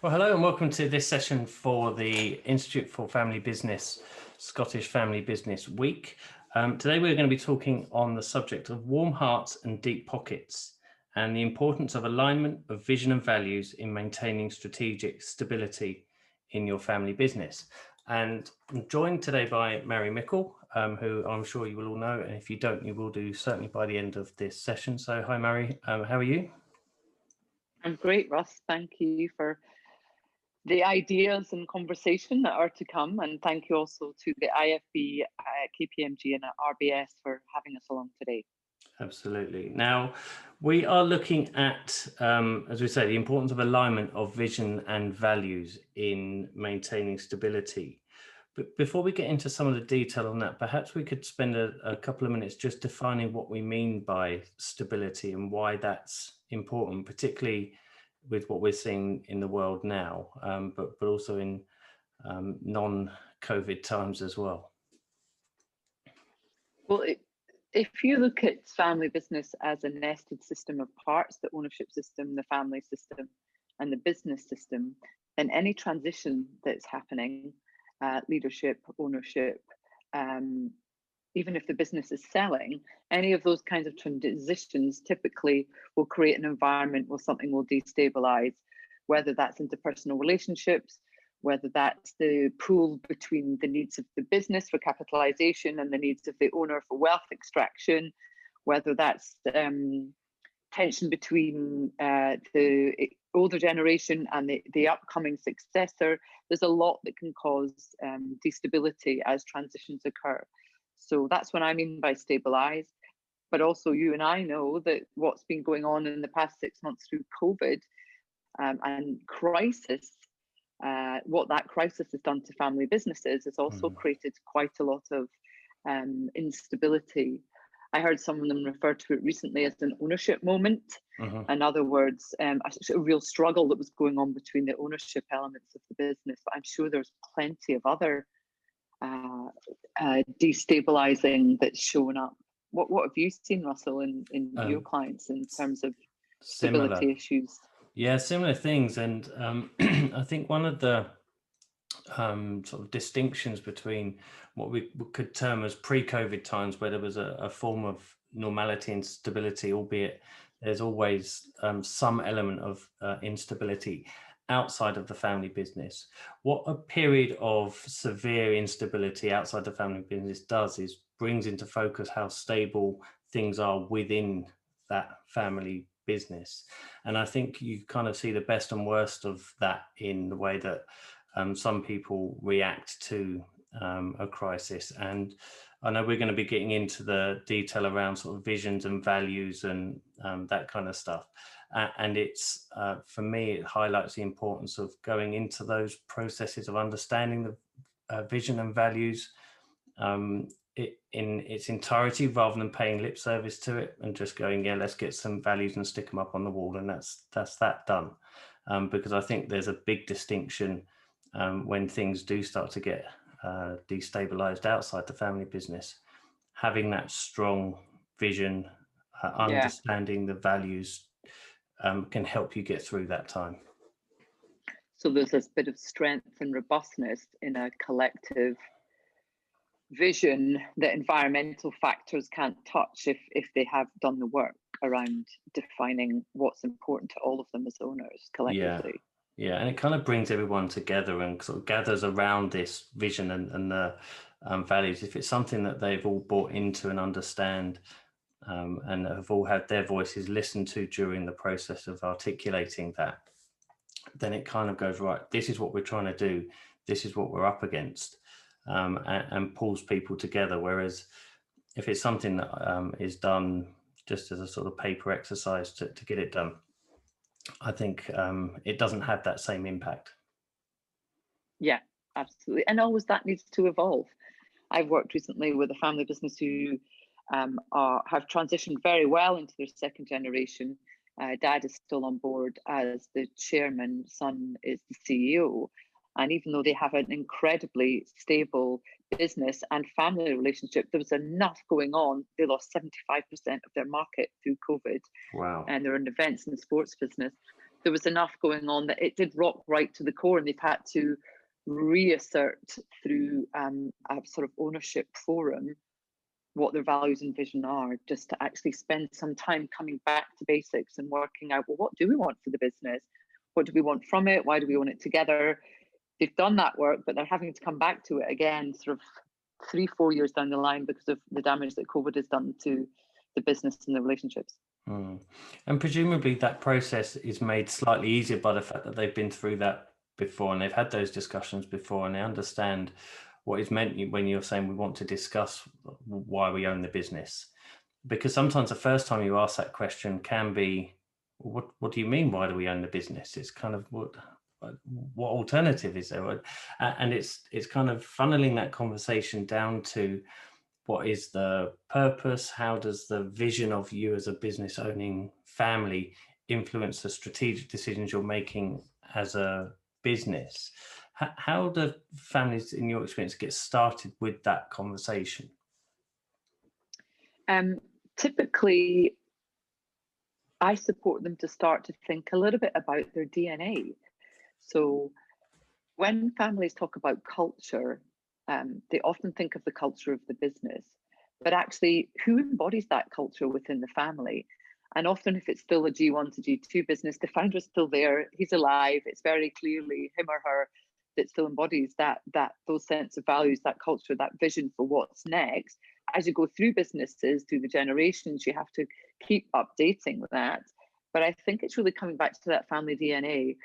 Well, hello and welcome to this session for the Institute for Family Business, Scottish Family Business Week. Today we're going to be talking on the subject of warm hearts and deep pockets and the importance of alignment of vision and values in maintaining strategic stability in your family business. And I'm joined today by Mairi Mickel, who I'm sure you will all know, and if you don't, you will do certainly by the end of this session. So hi Mairi, how are you? I'm great, Russ. Thank you for the ideas and conversation that are to come. And thank you also to the IFB, KPMG and RBS for having us along today. Absolutely. Now, we are looking at, as we say, the importance of alignment of vision and values in maintaining stability. But before we get into some of the detail on that, perhaps we could spend a couple of minutes just defining what we mean by stability and why that's important, particularly with what we're seeing in the world now, but also in non-COVID times as well. Well, if you look at family business as a nested system of parts, the ownership system, the family system, and the business system, then any transition that's happening, leadership, ownership, even if the business is selling, any of those kinds of transitions typically will create an environment where something will destabilize, whether that's interpersonal relationships, whether that's the pool between the needs of the business for capitalization and the needs of the owner for wealth extraction, whether that's tension between the older generation and the upcoming successor. There's a lot that can cause destability as transitions occur. So that's what I mean by stabilize. But also you and I know that what's been going on in the past 6 months through COVID and crisis, what that crisis has done to family businesses has also created quite a lot of instability. I heard some of them refer to it recently as an ownership moment. In other words, a real struggle that was going on between the ownership elements of the business. But I'm sure there's plenty of other destabilizing that's shown up. What have you seen, Russell, in your clients in terms of stability issues? Yeah, similar things. And I think one of the sort of distinctions between what we could term as pre-COVID times, where there was a form of normality and stability, albeit there's always some element of instability outside of the family business. What a period of severe instability outside the family business does is brings into focus how stable things are within that family business. And I think you kind of see the best and worst of that in the way that some people react to a crisis. And I know we're going to be getting into the detail around sort of visions and values and that kind of stuff. And it's, for me, it highlights the importance of going into those processes of understanding the vision and values in its entirety, rather than paying lip service to it and just going, yeah, let's get some values and stick them up on the wall, and that's that done. Because I think there's a big distinction when things do start to get destabilized outside the family business. Having that strong vision, understanding the values can help you get through that time. So there's this bit of strength and robustness in a collective vision that environmental factors can't touch if they have done the work around defining what's important to all of them as owners collectively. Yeah, and it kind of brings everyone together and sort of gathers around this vision and the values. If it's something that they've all bought into and understand and have all had their voices listened to during the process of articulating that, then it kind of goes, right, this is what we're trying to do. This is what we're up against, and pulls people together. Whereas if it's something that is done just as a sort of paper exercise to get it done, I think it doesn't have that same impact. Yeah, absolutely. And always that needs to evolve. I've worked recently with a family business who have transitioned very well into their second generation. Dad is still on board as the chairman, son is the CEO. And even though they have an incredibly stable business and family relationship, there was enough going on. They lost 75% of their market through COVID. Wow. And they're in events and sports business. there was enough going on that it did rock right to the core, and they've had to reassert through a sort of ownership forum what their values and vision are, just to actually spend some time coming back to basics and working out, well, what do we want for the business? What do we want from it? Why do we want it together? They've done that work, but they're having to come back to it again sort of 3-4 years down the line because of the damage that COVID has done to the business and the relationships. And presumably that process is made slightly easier by the fact that they've been through that before, and they've had those discussions before, and they understand what is meant when you're saying we want to discuss why we own the business. Because sometimes the first time you ask that question can be, what do you mean, why do we own the business? It's kind of what alternative is there? And it's kind of funneling that conversation down to what is the purpose? How does the vision of you as a business owning family influence the strategic decisions you're making as a business? How do families, in your experience, get started with that conversation? Typically, I support them to start to think a little bit about their DNA. So when families talk about culture, they often think of the culture of the business, but actually who embodies that culture within the family? And often if it's still a G1 to G2 business, the founder's still there, he's alive, it's very clearly him or her that still embodies those sense of values, that culture, that vision for what's next. As you go through businesses, through the generations, you have to keep updating that. But I think it's really coming back to that family DNA.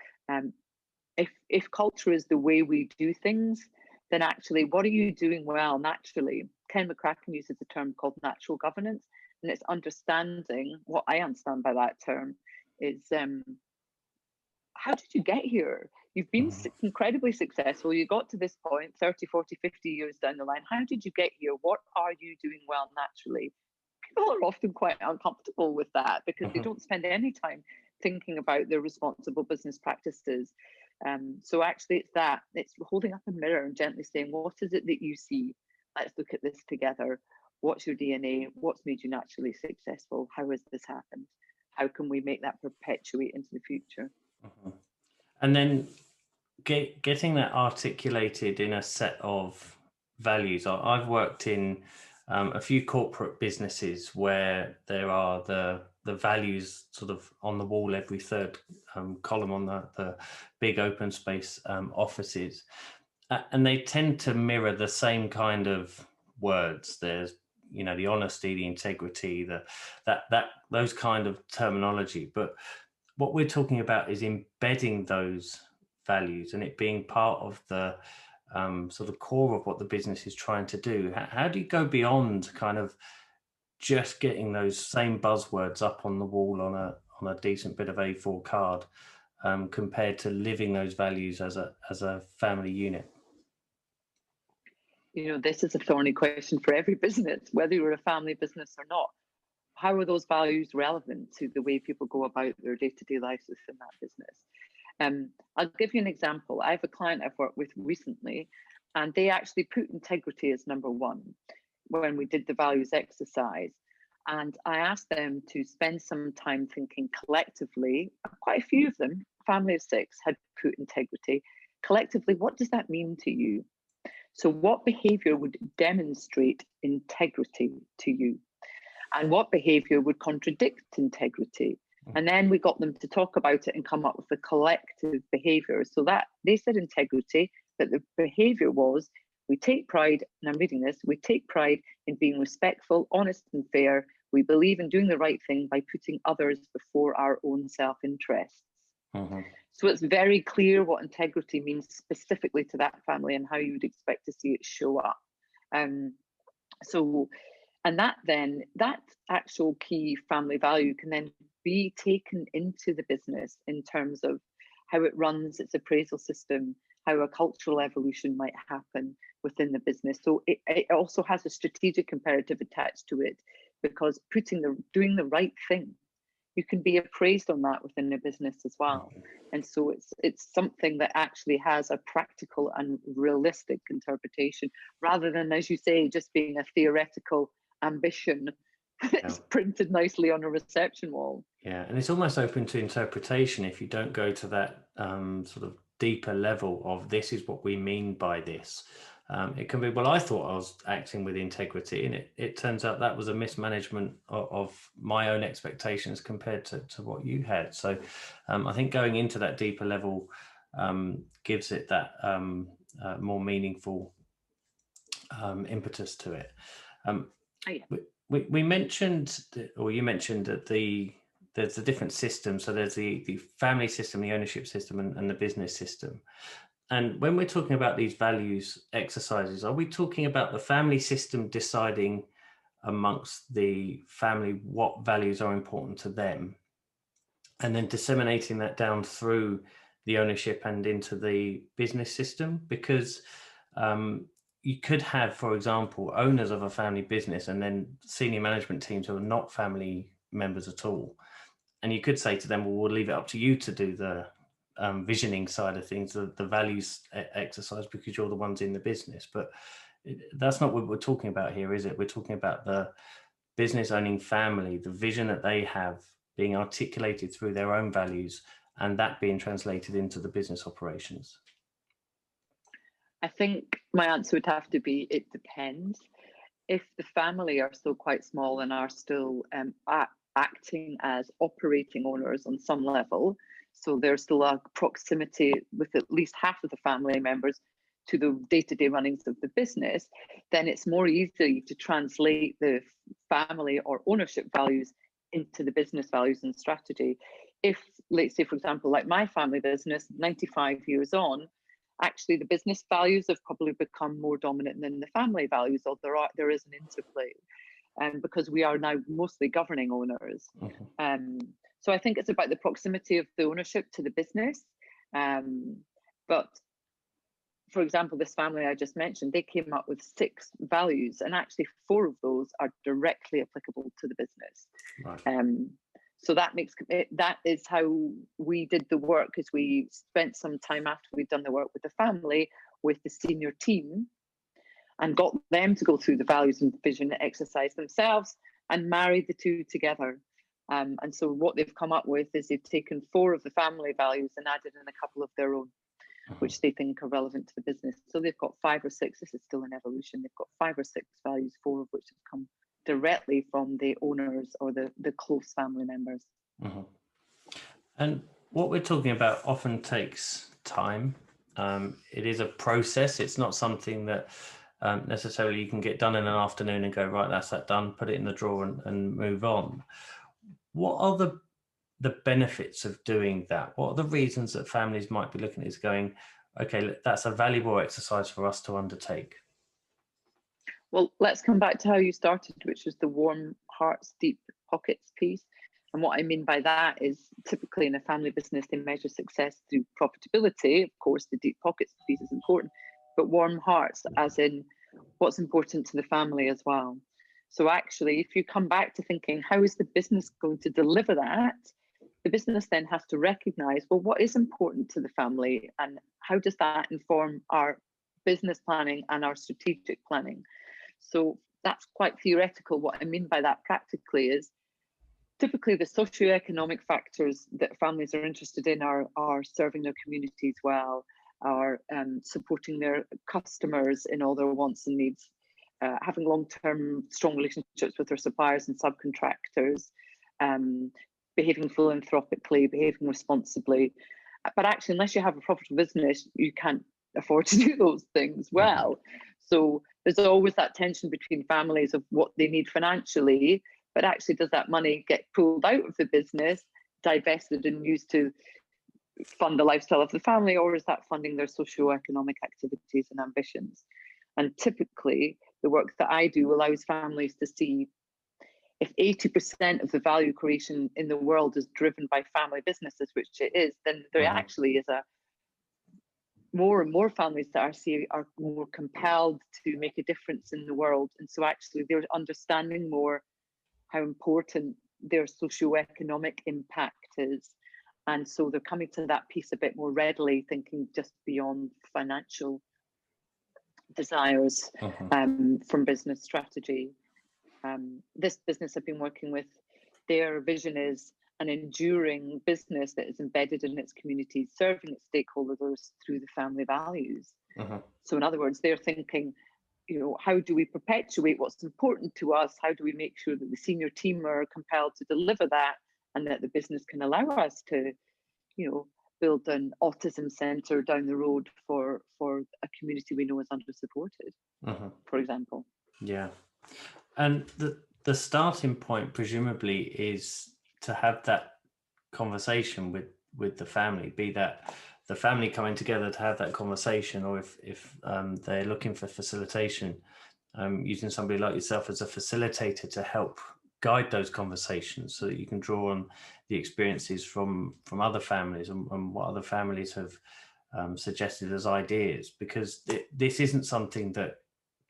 If culture is the way we do things, then actually, what are you doing well naturally? Ken McCracken uses a term called natural governance, and it's understanding, what I understand by that term is, how did you get here? You've been incredibly successful. You got to this point 30, 40, 50 years down the line. How did you get here? What are you doing well naturally? People are often quite uncomfortable with that because they don't spend any time thinking about their responsible business practices. So actually it's holding up a mirror and gently saying, what is it that you see? Let's look at this together. What's your DNA? What's made you naturally successful? How has this happened? How can we make that perpetuate into the future? And then getting that articulated in a set of values. I've worked in a few corporate businesses where there are the values sort of on the wall, every third column on the big open space offices, and they tend to mirror the same kind of words. There's the honesty, the integrity, those kind of terminology. But what we're talking about is embedding those values and it being part of the sort of core of what the business is trying to do. How do you go beyond kind of just getting those same buzzwords up on the wall on a decent bit of A4 card compared to living those values as a family unit? This is a thorny question for every business, whether you're a family business or not. How are those values relevant to the way people go about their day-to-day lives within that business? I'll give you an example. I have a client I've worked with recently, and they actually put integrity as number one when we did the values exercise. And I asked them to spend some time thinking collectively. Quite a few of them, family of 6, had put integrity. Collectively, what does that mean to you? So what behavior would demonstrate integrity to you? And what behavior would contradict integrity? And then we got them to talk about it and come up with a collective behavior. So that they said integrity, but the behavior was, we take pride, and I'm reading this, we take pride in being respectful, honest and fair. We believe in doing the right thing by putting others before our own self-interests. So it's very clear what integrity means specifically to that family and how you would expect to see it show up. And that actual key family value can then be taken into the business in terms of how it runs its appraisal system, how a cultural evolution might happen within the business. So it also has a strategic imperative attached to it, because doing the right thing, you can be appraised on that within a business as well. And so it's something that actually has a practical and realistic interpretation, rather than, as you say, just being a theoretical ambition it's printed nicely on a reception wall. Yeah, and it's almost open to interpretation if you don't go to that sort of deeper level of this is what we mean by this. It can be, well, I thought I was acting with integrity, and it turns out that was a mismanagement of my own expectations compared to what you had. So I think going into that deeper level gives it that more meaningful impetus to it. We mentioned, or you mentioned that there's the different systems. So there's the family system, the ownership system, and the business system. And when we're talking about these values exercises, are we talking about the family system deciding amongst the family what values are important to them, and then disseminating that down through the ownership and into the business system? Because you could have, for example, owners of a family business and then senior management teams who are not family members at all. And you could say to them, well, we'll leave it up to you to do the visioning side of things, the values exercise, because you're the ones in the business. But that's not what we're talking about here, is it? We're talking about the business owning family, the vision that they have being articulated through their own values, and that being translated into the business operations. I think my answer would have to be, it depends. If the family are still quite small and are still acting as operating owners on some level, so there's still a proximity with at least half of the family members to the day-to-day runnings of the business, then it's more easy to translate the family or ownership values into the business values and strategy. If, let's say, for example, like my family business, 95 years on, actually the business values have probably become more dominant than the family values, although there is an interplay, because we are now mostly governing owners. So I think it's about the proximity of the ownership to the business. But for example, this family I just mentioned, they came up with 6 values, and actually 4 of those are directly applicable to the business. Right. So that is how we did the work, because we spent some time after we'd done the work with the family, with the senior team, and got them to go through the values and vision exercise themselves and marry the two together. And so what they've come up with is they've taken 4 of the family values and added in a couple of their own, which they think are relevant to the business. So they've got 5 or 6, this is still an evolution, they've got 5 or 6 values, 4 of which have come directly from the owners or the close family members. And what we're talking about often takes time. It is a process. It's not something that necessarily you can get done in an afternoon and go, right, that's that done, put it in the drawer and move on. What are the benefits of doing that? What are the reasons that families might be looking at this going, okay, that's a valuable exercise for us to undertake? Well, let's come back to how you started, which was the warm hearts, deep pockets piece. And what I mean by that is, typically in a family business, they measure success through profitability. Of course, the deep pockets piece is important, but warm hearts as in what's important to the family as well. So actually, if you come back to thinking, how is the business going to deliver that? The business then has to recognize, well, what is important to the family, and how does that inform our business planning and our strategic planning? So that's quite theoretical. What I mean by that practically is, typically the socioeconomic factors that families are interested in are serving their communities well, are supporting their customers in all their wants and needs, having long-term strong relationships with their suppliers and subcontractors, behaving philanthropically, behaving responsibly. But actually, unless you have a profitable business, you can't afford to do those things well. So there's always that tension between families of what they need financially, but actually, does that money get pulled out of the business, divested and used to fund the lifestyle of the family, or is that funding their socioeconomic activities and ambitions? And typically, the work that I do allows families to see, if 80% of the value creation in the world is driven by family businesses, which it is, then there actually is more and more families that are more compelled to make a difference in the world. And so actually they're understanding more how important their socioeconomic impact is. And so they're coming to that piece a bit more readily, thinking just beyond financial desires from business strategy. This business I've been working with, their vision is an enduring business that is embedded in its community, serving its stakeholders through the family values. So in other words, they're thinking, how do we perpetuate what's important to us? How do we make sure that the senior team are compelled to deliver that, and that the business can allow us to, build an autism centre down the road for a community we know is under-supported, for example. Yeah. And the starting point presumably is to have that conversation with the family, be that the family coming together to have that conversation, or if they're looking for facilitation, using somebody like yourself as a facilitator to help guide those conversations, so that you can draw on the experiences from other families and what other families have suggested as ideas, because this isn't something that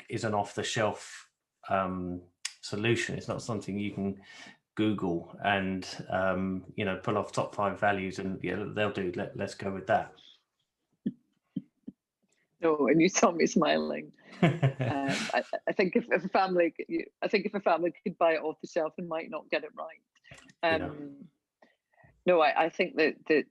is an off-the-shelf solution. It's not something you can Google and pull off top 5 values and they'll do. Let's go with that. No, and you saw me smiling. I think if a family could buy it off the shelf and might not get it right. No, I think that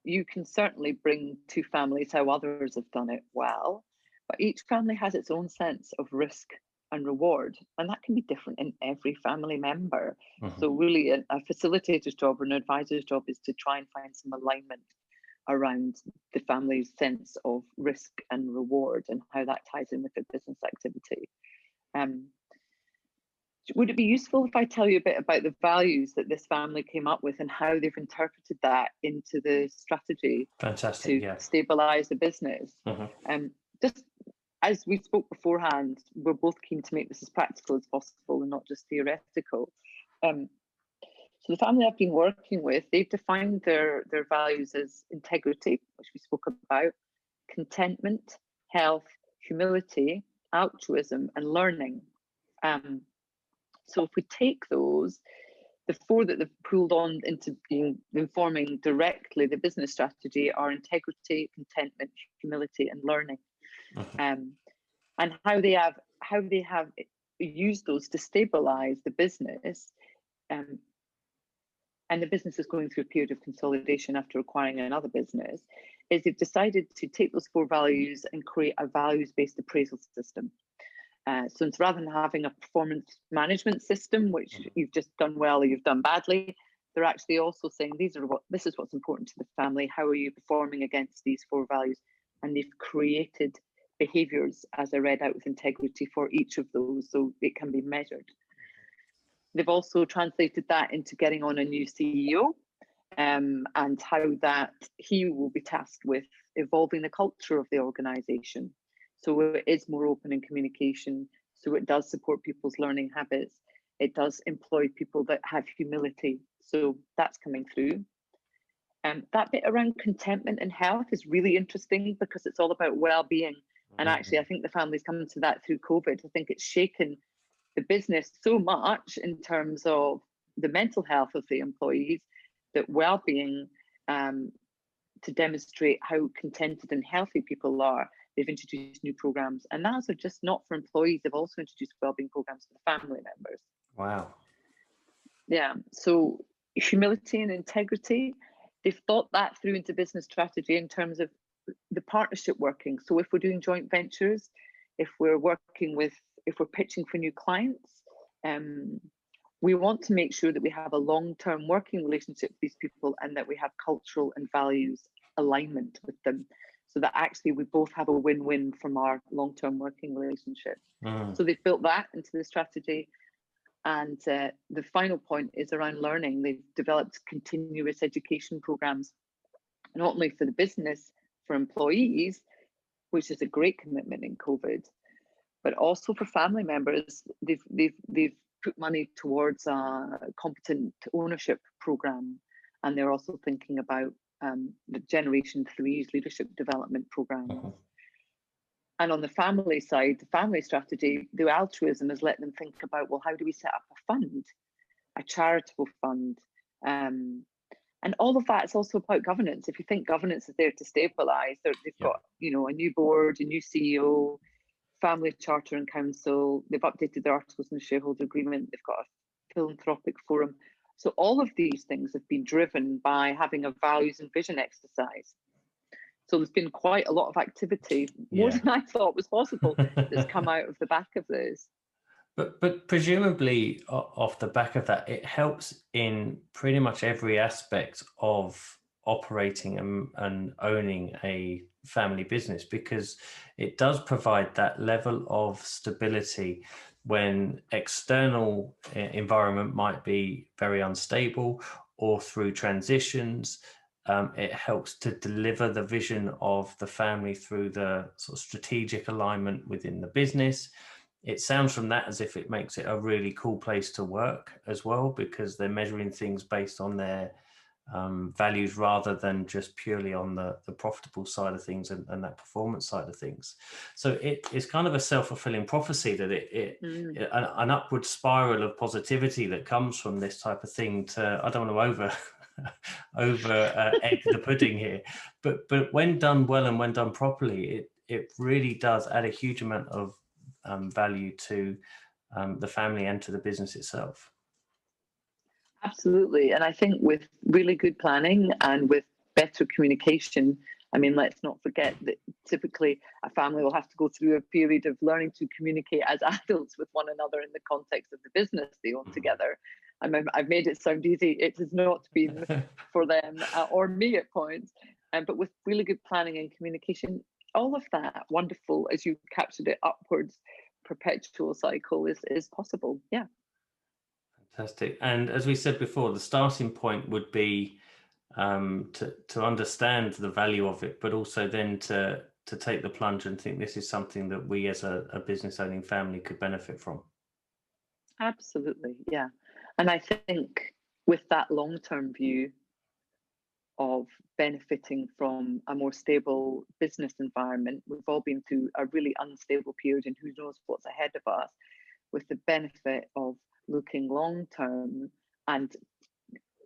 you can certainly bring to families how others have done it well, but each family has its own sense of risk and reward, and that can be different in every family member. So really a facilitator's job or an advisor's job is to try and find some alignment around the family's sense of risk and reward and how that ties in with their business activity. Would it be useful if I tell you a bit about the values that this family came up with and how they've interpreted that into the strategy? Fantastic, to stabilize the business? Just as we spoke beforehand, we're both keen to make this as practical as possible and not just theoretical. So the family I've been working with, they've defined their values as integrity, which we spoke about, contentment, health, humility, altruism, and learning. So if we take those, the 4 that they've pulled on into informing directly the business strategy are integrity, contentment, humility, and learning. And how they have used those to stabilize the business. And the business is going through a period of consolidation after acquiring another business, is they've decided to take those 4 values and create a values-based appraisal system. So it's rather than having a performance management system, which you've just done well or you've done badly, they're actually also saying this is what's important to the family. How are you performing against these 4 values? And they've created behaviours, as I read out, with integrity for each of those, so it can be measured. They've also translated that into getting on a new CEO, and how that he will be tasked with evolving the culture of the organisation. So it is more open in communication, so it does support people's learning habits. It does employ people that have humility. So that's coming through. That bit around contentment and health is really interesting because it's all about well-being. And actually, I think the family's come to that through COVID. I think it's shaken the business so much in terms of the mental health of the employees, that well-being, to demonstrate how contented and healthy people are, they've introduced new programs. And those are just not for employees, they've also introduced well-being programs for family members. Wow. Yeah, so humility and integrity, they've thought that through into business strategy in terms of the partnership working. So if we're doing joint ventures, if we're pitching for new clients, we want to make sure that we have a long-term working relationship with these people and that we have cultural and values alignment with them, so that actually we both have a win-win from our long-term working relationship. So they've built that into the strategy. And the final point is around learning. They've developed continuous education programs, not only for the business, for employees, which is a great commitment in COVID, but also for family members. They've put money towards a competent ownership program, and they're also thinking about the Generation 3's leadership development program. And on the family side, the family strategy, the altruism has let them think about, well, how do we set up a fund, a charitable fund? And all of that is also about governance. If you think governance is there to stabilise, they've got, a new board, a new CEO, family charter and council. They've updated their articles in the shareholder agreement. They've got a philanthropic forum. So all of these things have been driven by having a values and vision exercise. So there's been quite a lot of activity, more than I thought was possible, that's come out of the back of this. But presumably off the back of that, it helps in pretty much every aspect of operating and owning a family business, because it does provide that level of stability when external environment might be very unstable or through transitions. It helps to deliver the vision of the family through the sort of strategic alignment within the business. It sounds from that as if it makes it a really cool place to work as well, because they're measuring things based on their values rather than just purely on the profitable side of things and that performance side of things. So it's kind of a self-fulfilling prophecy that an upward spiral of positivity that comes from this type of thing to, I don't want to over egg the pudding here, but when done well and when done properly, it really does add a huge amount of value to the family and to the business itself. Absolutely. And I think with really good planning and with better communication, I mean, let's not forget that typically a family will have to go through a period of learning to communicate as adults with one another in the context of the business they own together. I've made it sound easy. It has not been for them or me at points. But with really good planning and communication, all of that wonderful, as you captured it, upwards perpetual cycle is possible. Yeah. Fantastic. And as we said before, the starting point would be to understand the value of it, but also then to take the plunge and think this is something that we as a business owning family could benefit from. Absolutely. Yeah. And I think with that long-term view of benefiting from a more stable business environment, we've all been through a really unstable period and who knows what's ahead of us, with the benefit of looking long term and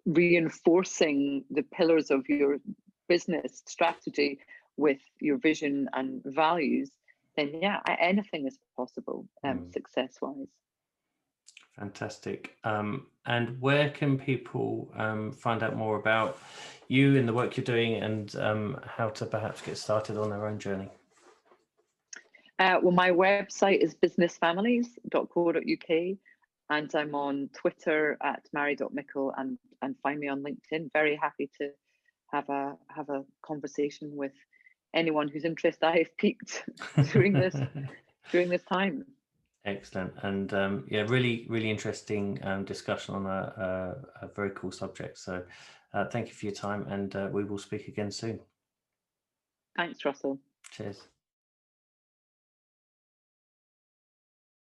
reinforcing the pillars of your business strategy with your vision and values, then yeah, anything is possible success wise. Fantastic. And where can people find out more about you and the work you're doing, and how to perhaps get started on their own journey? Well, my website is businessfamilies.co.uk, and I'm on Twitter at Mairi.Mickel, and find me on LinkedIn. Very happy to have a conversation with anyone who's interested. I have peaked during this time. Excellent. And yeah, really interesting discussion on a very cool subject. So thank you for your time, and we will speak again soon. Thanks, Russell. Cheers.